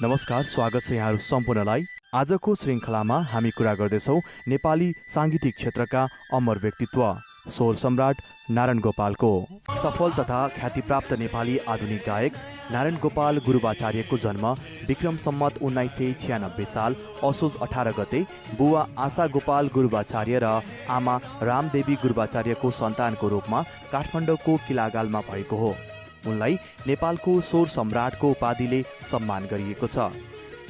नमस्कार, स्वागत छ यहाँहरू सम्पूर्णलाई। आजको श्रृङ्खलामा हामी कुरा गर्दैछौँ नेपाली साङ्गीतिक क्षेत्रका अमर व्यक्तित्व स्वर सम्राट नारायण गोपालको। सफल तथा ख्यातिप्राप्त नेपाली आधुनिक गायक नारायण गोपाल गुरुबाचार्यको जन्म विक्रम सम्मत 1996 साल असोज 18 गते बुवा आशा गोपाल गुरुबाचार्य र आमा रामदेवी गुरुबाचार्यको सन्तानको रूपमा काठमाडौँको किलागालमा भएको हो। उनलाई नेपालको स्वर सम्राटको उपाधिले सम्मान गरिएको छ।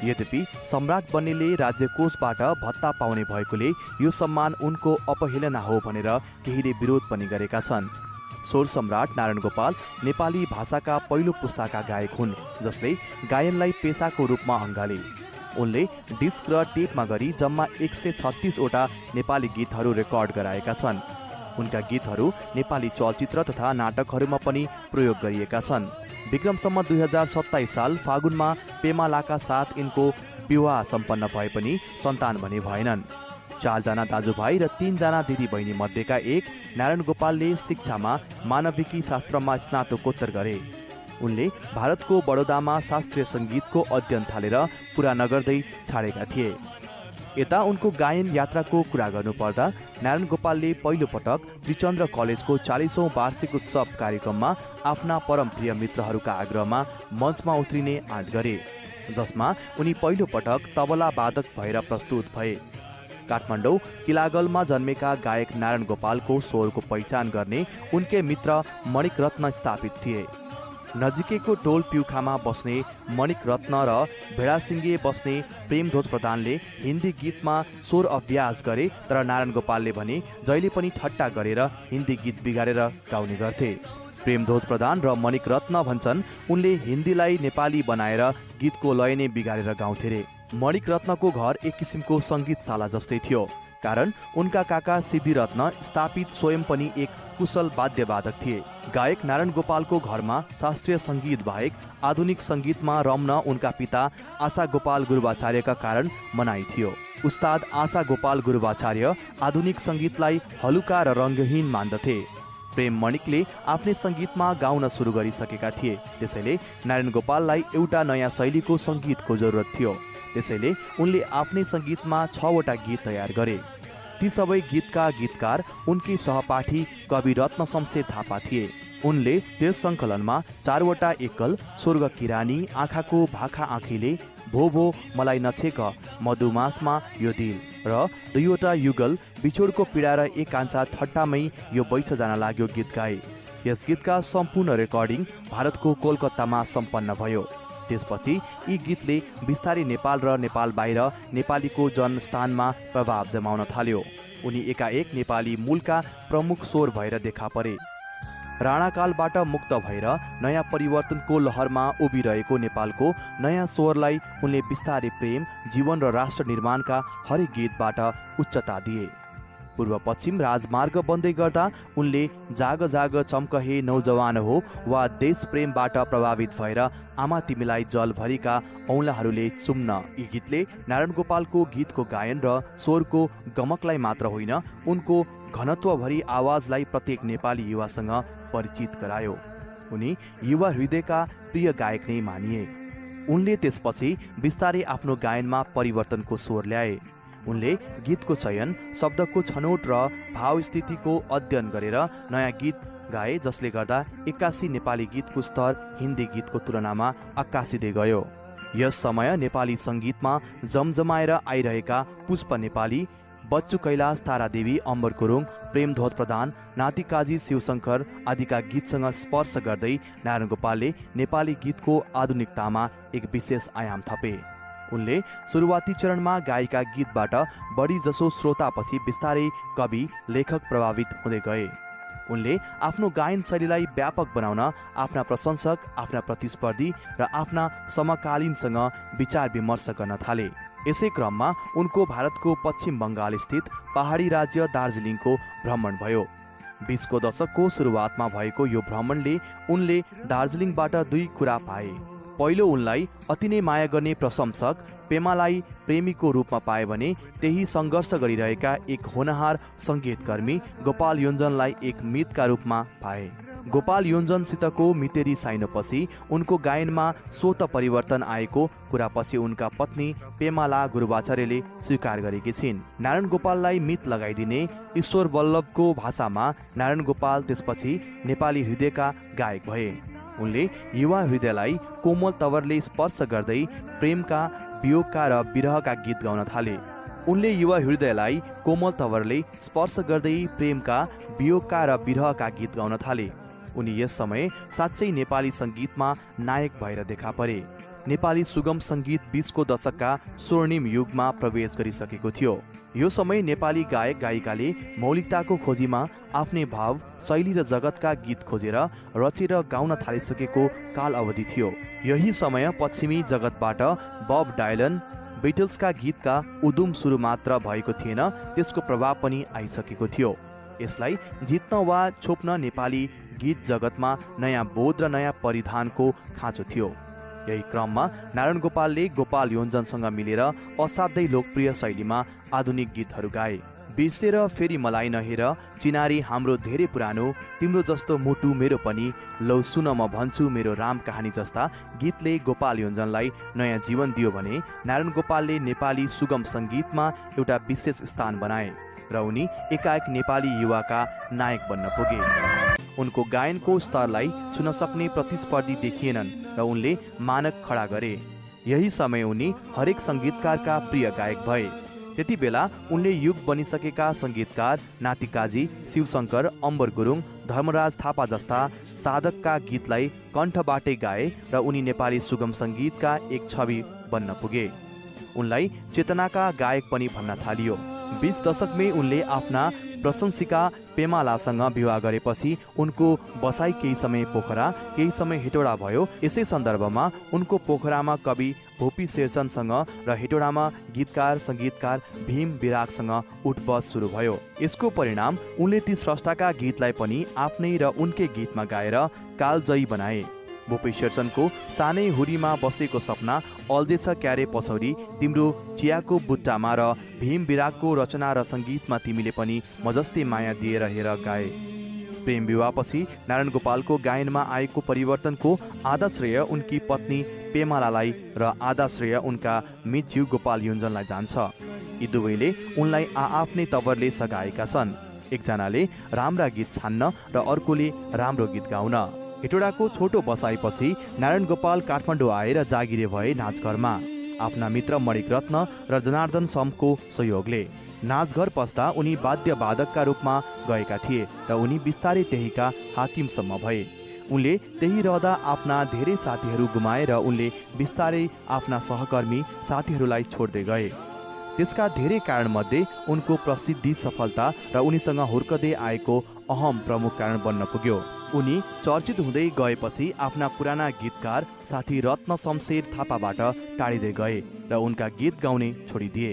यद्यपि सम्राट बन्नेले राज्य कोषबाट भत्ता पाउने भएकोले यो सम्मान उनको अपहेलना हो भनेर केहीले विरोध पनि गरेका छन्। स्वर सम्राट नारायण गोपाल नेपाली भाषाका पहिलो पुस्ताका गायक हुन् जसले गायनलाई पेसाको रूपमा अँगाले। उनले डिस्क र टेपमा गरी जम्मा 136 वटा नेपाली गीतहरू रेकर्ड गराएका छन्। उनका गीतहरू नेपाली चलचित्र तथा नाटकहरूमा पनि प्रयोग गरिएका छन्। विक्रम सम्मत 2027 साल फागुनमा पेमालाका साथ यिनको विवाह सम्पन्न भए पनि सन्तान भने भएनन्। 4 जना दाजुभाइ र 3 जना दिदीबहिनी मध्येका एक नारायण गोपालले शिक्षामा मानविकी शास्त्रमा स्नातकोत्तर गरे। उनले भारतको बडोदामा शास्त्रीय सङ्गीतको अध्ययन थालेर पुरा नगर्दै छाडेका थिए। यता उनको गायन यात्राको कुरा गर्नुपर्दा नारायण गोपालले पहिलो पटक त्रिचन्द्र कलेजको 40औं वार्षिक उत्सव कार्यक्रममा आफ्ना परमप्रिय मित्रहरूका आग्रहमा मञ्चमा उत्रिने आँट गरे, जसमा उनी पहिलो पटक तबला वादक भएर प्रस्तुत भए। काठमाडौँ किलागलमा जन्मेका गायक नारायण गोपालको स्वरको पहिचान गर्ने उनकै मित्र मणिक रत्न स्थापित थिए। नजिकैको टोल प्युखामा बस्ने मणिक रत्न र भेडासिङ्गे बस्ने प्रेमध्वज प्रधानले हिन्दी गीतमा स्वर अभ्यास गरे, तर नारायण गोपालले भने जहिले पनि ठट्टा गरेर हिन्दी गीत बिगारेर गाउने गर्थे। प्रेमध्वज प्रधान र मणिक रत्न भन्छन् उनले हिन्दीलाई नेपाली बनाएर गीतको लय नै बिगारेर गाउँथे रे। मणिक रत्नको घर एक किसिमको सङ्गीतशाला जस्तै थियो, कारण उनका काका सिद्धि रत्न स्थापित स्वयं पनि एक कुशल वाद्यवादक थिए। गायक नारायण गोपालको घरमा शास्त्रीय सङ्गीत बाहेक आधुनिक सङ्गीतमा रम्न उनका पिता आशा गोपाल गुरुबाचार्यका कारण मनाइ थियो। उस्ताद आशा गोपाल गुरुबाचार्य आधुनिक सङ्गीतलाई हलुका र रङ्गहीन मान्दथे। प्रेम मणिकले आफ्नै सङ्गीतमा गाउन सुरु गरिसकेका थिए, त्यसैले नारायण गोपाललाई एउटा नयाँ शैलीको सङ्गीतको जरुरत थियो। त्यसैले उनले आफ्नै सङ्गीतमा 6 वटा गीत तयार गरे। ती सबै गीतका गीतकार उनकै सहपाठी कवि रत्न शमशेर थापा थिए। उनले त्यस सङ्कलनमा 4 वटा एकल, स्वर्ग किरानी, आँखाको भाखा आँखीले, भो भो मलाई नछेक, मधुमासमा यो दिल र 2 वटा युगल, बिछोडको पीडा र एक कान्छा ठट्टामै यो बैस जान लाग्यो गीत गाए। यस गीतका सम्पूर्ण रेकर्डिङ भारतको कोलकातामा सम्पन्न भयो। त्यसपछि यी गीतले बिस्तारै नेपाल र नेपाल बाहिर नेपालीको जनस्थानमा प्रभाव जमाउन थाल्यो। उनी एकाएक नेपाली मूलका प्रमुख स्वर भएर देखा परे। राणाकालबाट मुक्त भएर नयाँ परिवर्तनको लहरमा उभिरहेको नेपालको नयाँ स्वरलाई उनले बिस्तारै प्रेम, जीवन र राष्ट्र निर्माणका हरेक गीतबाट उच्चता दिए। पूर्व पश्चिम राजमार्ग बन्दै गर्दा उनले जाग जाग चम्क हे नौजवान हो वा देश प्रेमबाट प्रभावित भएर आमा तिमीलाई जलभरिका औँलाहरूले चुम्न, यी गीतले नारायण गोपालको गीतको गायन र स्वरको गमकलाई मात्र होइन, उनको घनत्वभरि आवाजलाई प्रत्येक नेपाली युवासँग परिचित गरायो। उनी युवा हृदयका प्रिय गायक नै मानिए। उनले त्यसपछि बिस्तारै आफ्नो गायनमा परिवर्तनको स्वर ल्याए। उनले गीतको चयन, शब्दको छनौट र भावस्थितिको अध्ययन गरेर नयाँ गीत गाए, जसले गर्दा 81 नेपाली गीतको स्तर हिन्दी गीतको तुलनामा आकासिँदै गयो। यस समय नेपाली सङ्गीतमा जमजमाएर आइरहेका पुष्प नेपाली, बच्चु कैलाश, तारादेवी, अम्बर गुरुङ, प्रेमध्वज प्रधान, नाति काजी शिवशङ्कर आदिका गीतसँग स्पर्श गर्दै नारायण गोपालले नेपाली गीतको आधुनिकतामा एक विशेष आयाम थपे। उनले सुरुवाती चरणमा गायिका गीतबाट बढी जसो श्रोतापछि बिस्तारै कवि, लेखक प्रभावित हुँदै गए। उनले आफ्नो गायन शैलीलाई व्यापक बनाउन आफ्ना प्रशंसक, आफ्ना प्रतिस्पर्धी र आफ्ना समकालीनसँग विचार विमर्श गर्न थाले। यसै क्रममा उनको भारतको पश्चिम बङ्गाल स्थित पहाडी राज्य दार्जिलिङको भ्रमण भयो। 20 को दशकको सुरुवातमा भएको यो भ्रमणले उनले दार्जिलिङबाट 2 कुरा पाए। पहिलो, उनलाई अति नै माया गर्ने प्रशंसक पेमालाई प्रेमीको रूपमा पाए भने त्यही सङ्घर्ष गरिरहेका एक होनहार सङ्गीतकर्मी गोपाल योन्जनलाई एक मितका रूपमा पाए। गोपाल योन्जनसितको मितेरी साइनोपछि उनको गायनमा स्वत परिवर्तन आएको कुरापछि उनका पत्नी पेमाला गुरुबाचार्यले स्वीकार गरेकी छिन्। नारायण गोपाललाई मित लगाइदिने ईश्वर वल्लभको भाषामा नारायण गोपाल त्यसपछि नेपाली हृदयका गायक भए। उनले युवा हृदयलाई कोमल तवरले स्पर्श गर्दै प्रेमका, वियोगका र विरहका गीत गाउन थाले। उनले युवा हृदयलाई कोमल तवरले स्पर्श गर्दै प्रेमका, वियोगका र विरहका गीत गाउन थाले। उनी यस समय साँच्चै नेपाली सङ्गीतमा नायक भएर देखा परे। नेपाली सुगम सङ्गीत 20को दशकका स्वर्णिम युगमा प्रवेश गरिसकेको थियो। यो समय नेपाली गायक गायिकाले मौलिकताको खोजीमा आफ्नै भाव, शैली र जगतका गीत खोजेर रचेर गाउन थालिसकेको काल अवधि थियो। यही समय पश्चिमी जगतबाट बब डायलन, बिटल्सका गीतका उदुम सुरु मात्र भएको थिएन, त्यसको प्रभाव पनि आइसकेको थियो। यसलाई जित्न वा छोप्न नेपाली गीत जगतमा नयाँ बोध र नयाँ परिधानको खाँचो थियो। यही क्रममा नारायण गोपालले गोपाल योन्जनसँग मिलेर असाध्यै लोकप्रिय शैलीमा आधुनिक गीतहरू गाए। बिर्सेर फेरि मलाई नहेर, चिनारी हाम्रो धेरै पुरानो, तिम्रो जस्तो मुटु मेरो पनि, लौ सुन म भन्छु मेरो राम कहानी जस्ता गीतले गोपाल योन्जनलाई नयाँ जीवन दियो भने नारायण गोपालले नेपाली सुगम सङ्गीतमा एउटा विशेष स्थान बनाए र उनी एकाएक नेपाली युवाका नायक बन्न पुगे। उनको गायनको स्तरलाई छुन सक्ने प्रतिस्पर्धी देखिएनन् र उनले मानक खडा गरे। यही समय उनी हरेक सङ्गीतकारका प्रिय गायक भए। त्यति बेला उनले युग बनिसकेका सङ्गीतकार नातिकाजी, शिवशङ्कर, अम्बर गुरुङ, धर्मराज थापा जस्ता साधकका गीतलाई कण्ठबाटै गाए र उनी नेपाली सुगम सङ्गीतका एक छवि बन्न पुगे। उनलाई चेतनाका गायक पनि भन्न थालियो। 20 दशकमै उनले आफ्ना प्रशंसिका पेमालासँग विवाह गरेपछि उनको बसाई केही समय पोखरा, केही समय हेटौडा भयो। यसै सन्दर्भमा उनको पोखरामा कवि भोपी शेरचनसँग र हेटौडामा गीतकार सङ्गीतकार भीम विरागसँग उठबस सुरु भयो। यसको परिणाम उनले ती स्रष्टाका गीतलाई पनि आफ्नै र उनकै गीतमा गाएर कालजयी बनाए। भोपी शेरचनको सानै हुरीमा बसेको सपना, अल्झेछ क्यारे पसौरी, तिम्रो चियाको बुट्टामा र भीम विरागको रचना र सङ्गीतमा तिमीले पनि म जस्तै माया दिएर हेर गाए। प्रेम विवाहपछि नारायण गोपालको गायनमा आएको परिवर्तनको आधा श्रेय उनकी पत्नी पेमालालाई र आधा श्रेय उनका मिज्यू गोपाल योन्जनलाई जान्छ। यी दुवैले उनलाई आआफ्नै तवरले सघाएका छन्। एकजनाले राम्रा गीत छान्न र अर्कोले राम्रो गीत गाउन। हेटौडाको छोटो बसाइपछि नारायण गोपाल काठमाडौँ आएर जागिरे भए नाचघरमा आफ्ना मित्र मणिक रत्न र जनार्दन समको सहयोगले। नाचघर पस्दा उनी वाद्यवादकका रूपमा गएका थिए र उनी बिस्तारै त्यहीका हाकिमसम्म भए। उनले त्यही रहँदा आफ्ना धेरै साथीहरू गुमाए र उनले बिस्तारै आफ्ना सहकर्मी साथीहरूलाई छोड्दै गए। त्यसका धेरै कारणमध्ये उनको प्रसिद्धि, सफलता र उनीसँग हुर्कदै आएको अहम प्रमुख कारण बन्न पुग्यो। उनी चर्चित हुँदै गएपछि आफ्ना पुराना गीतकार साथी रत्न शमशेर थापाबाट टाढिँदै गए र उनका गीत गाउने छोडिदिए।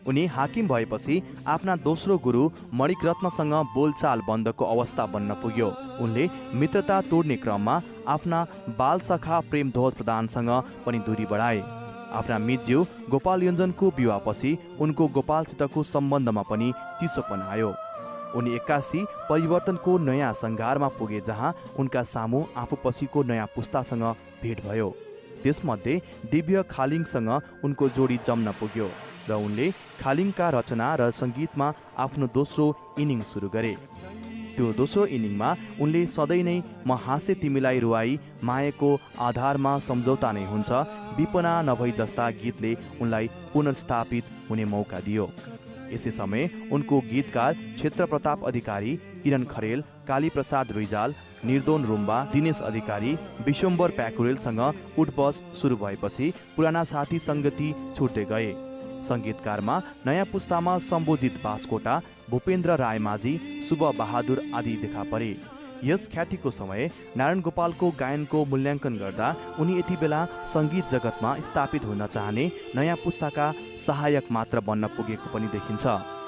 उनी हाकिम भएपछि आफ्ना दोस्रो गुरु मणिक रत्नसँग बोलचाल बन्दको अवस्था बन्न पुग्यो। उनले मित्रता तोड्ने क्रममा आफ्ना बालसखा प्रेमध्वज प्रधानसँग पनि दूरी बढाए। आफ्ना मिज्यू गोपाल योन्जनको विवाहपछि उनको गोपालसितको सम्बन्धमा पनि चिसोपन आयो। उनी 81 परिवर्तनको नयाँ सङ्घारमा पुगे, जहाँ उनका सामु आफूपछिको नयाँ पुस्तासँग भेट भयो। त्यसमध्ये दिव्य खालिङसँग उनको जोडी जम्न पुग्यो र उनले खालिङका रचना र सङ्गीतमा आफ्नो दोस्रो इनिङ सुरु गरे। त्यो दोस्रो इनिङमा उनले सधैँ नै म हाँसे तिमीलाई रुवाई, मायाको आधारमा सम्झौता नै हुन्छ, विपना नभई जस्ता गीतले उनलाई पुनर्स्थापित हुने मौका दियो। यसै समय उनको गीतकार क्षेत्र प्रताप अधिकारी, किरण खरेल, कालीप्रसाद रिजाल, निर्दोन रुम्बा, दिनेश अधिकारी, विश्वम्बर प्याकुरेलसँग उठबस सुरु भएपछि पुराना साथी सङ्गति छुट्दै गए। सङ्गीतकारमा नयाँ पुस्तामा सम्बोजित बास्कोटा, भूपेन्द्र रायमाझी, शुभ बहादुर आदि देखा परे। यस ख्यातिको समय नारायण गोपालको गायनको मूल्याङ्कन गर्दा उनी यति बेला सङ्गीत जगतमा स्थापित हुन चाहने नयाँ पुस्ताका सहायक मात्र बन्न पुगेको पनि देखिन्छ।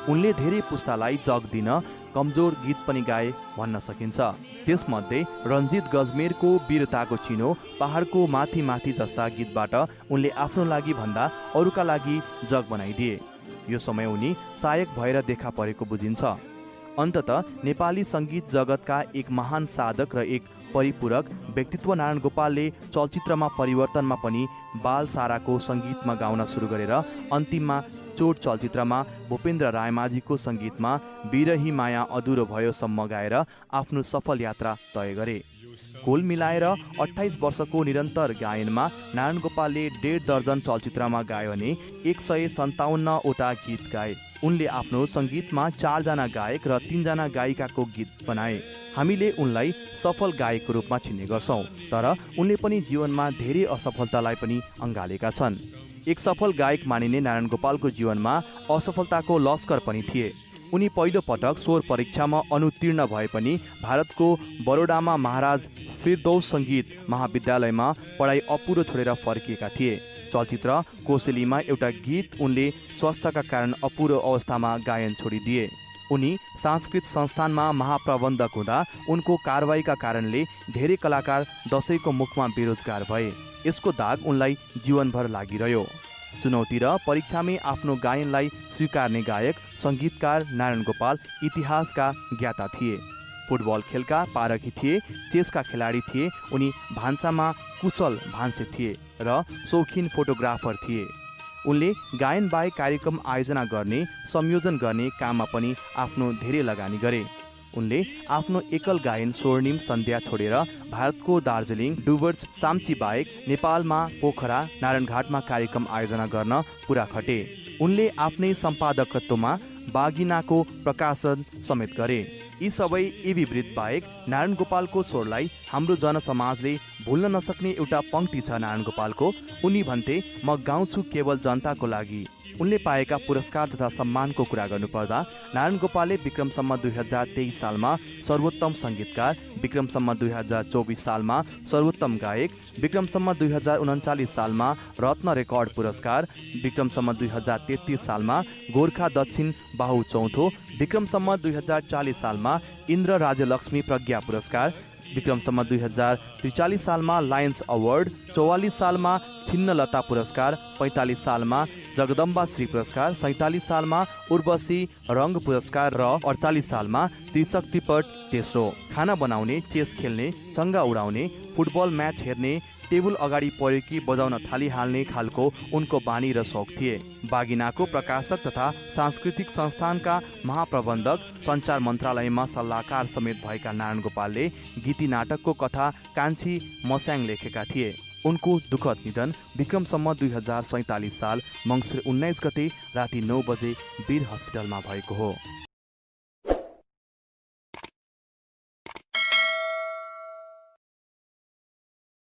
उनले धेरै पुस्तालाई जग दिन कमजोर गीत पनि गाए भन्न सकिन्छ। त्यसमध्ये रञ्जित गजमेरको वीरताको चिनो, पहाडको माथि माथि जस्ता गीतबाट उनले आफ्नो लागि भन्दा अरूका लागि जग बनाइदिए। यो समय उनी सहायक भएर देखा परेको बुझिन्छ। अन्ततः नेपाली सङ्गीत जगतका एक महान साधक र एक परिपूरक व्यक्तित्व नारायण गोपालले चलचित्रमा परिवर्तनमा पनि बाल साराको सङ्गीतमा गाउन सुरु गरेर अन्तिममा चोट चलचित्रमा भूपेन्द्र रायमाझीको सङ्गीतमा बिरही माया अधुरो भयोसम्म गाएर आफ्नो सफल यात्रा तय गरे। कुल मिलाएर 28 वर्षको निरन्तर गायनमा नारायण गोपालले 1.5 दर्जन चलचित्रमा गायो भने 157वटा गीत गाए। उनले आफ्नो सङ्गीतमा 4 जना गायक र 3 जना गायिकाको गीत बनाए। हामीले उनलाई सफल गायकको रूपमा चिन्ने गर्छौँ, तर उनले पनि जीवनमा धेरै असफलतालाई पनि अँगालेका छन्। एक सफल गायक मानिने नारायण गोपालको जीवनमा असफलताको लस्कर पनि थिए। उनी पहिलो पटक स्वर परीक्षामा अनुत्तीर्ण भए पनि भारतको बरोडामा महाराज फिरदौस सङ्गीत महाविद्यालयमा पढाइ अपुरो छोडेर फर्किएका थिए। चलचित्र कोसेलीमा एउटा गीत उनले स्वास्थ्यका कारण अपुरो अवस्थामा गायन छोडिदिए। उनी सांस्कृतिक संस्थानमा महाप्रबन्धक हुँदा उनको कारवाहीका कारणले धेरै कलाकार दशैंको मुखमा बेरोजगार भए। यसको दाग उनलाई जीवनभर लागिरह्यो। चुनौती र परीक्षामै आफ्नो गायनलाई स्वीकार्ने गायक सङ्गीतकार नारायण गोपाल इतिहासका ज्ञाता थिए। फुटबल खेलका पारखी थिए, चेसका खेलाडी थिए, उनी भान्सामा कुशल भान्से थिए र शौखिन फोटोग्राफर थिए। उनले गायन बाहेक कार्यक्रम आयोजना गर्ने, संयोजन गर्ने काममा पनि आफ्नो धेरै लगानी गरे। उनले आफ्नो एकल गायन स्वर्णिम सन्ध्या छोडेर भारतको दार्जिलिङ, डुवर्स, साम्ची बाहेक नेपालमा पोखरा, नारायणघाटमा कार्यक्रम आयोजना गर्न पुरा खटे। उनले आफ्नै सम्पादकत्वमा बागिनाको प्रकाशन समेत गरे। यी सबै विपरीत बाहेक नारायण गोपालको स्वरलाई हाम्रो जनसमाजले भुल्न नसक्ने एउटा पङ्क्ति छ नारायण गोपालको। उनी भन्थे, म गाउँछु केवल जनताको लागि। उनले पाएका पुरस्कार तथा सम्मानको कुरा गर्नुपर्दा नारायण गोपालले विक्रमसम्म 2023 सालमा सर्वोत्तम सङ्गीतकार, विक्रमसम्म 2024 सालमा सर्वोत्तम गायक, विक्रमसम्म 2039 सालमा रत्न रेकर्ड पुरस्कार, विक्रमसम्म 2033 सालमा गोर्खा दक्षिण बाहु चौथो, विक्रमसम्म 2040 सालमा इन्द्र राजलक्ष्मी प्रज्ञा पुरस्कार, विक्रमसम्म 2043 सालमा लायन्स अवार्ड, 44 सालमा छिन्नलता पुरस्कार, 45 सालमा जगदम्बा श्री पुरस्कार, 47 सालमा उर्वशी रङ्ग पुरस्कार र 48 सालमा त्रिशक्तिपट तेस्रो। खाना बनाउने, चेस खेल्ने, चङ्गा उडाउने, फुटबल म्याच हेर्ने, टेबल अगाडि पऱ्यो कि बजाउन थालिहाल्ने खालको उनको बानी र शौक थिए। बागिनाको प्रकाशक तथा सांस्कृतिक संस्थानका महाप्रबन्धक, सञ्चार मन्त्रालयमा सल्लाहकार समेत भएका नारायण गोपालले गीती नाटकको कथा कान्छी मस्याङ लेखेका थिए। उनको दुःखद निधन विक्रमसम्म 2047 साल मङ्सिर 19 गते राति 9 बजे वीर हस्पिटलमा भएको हो।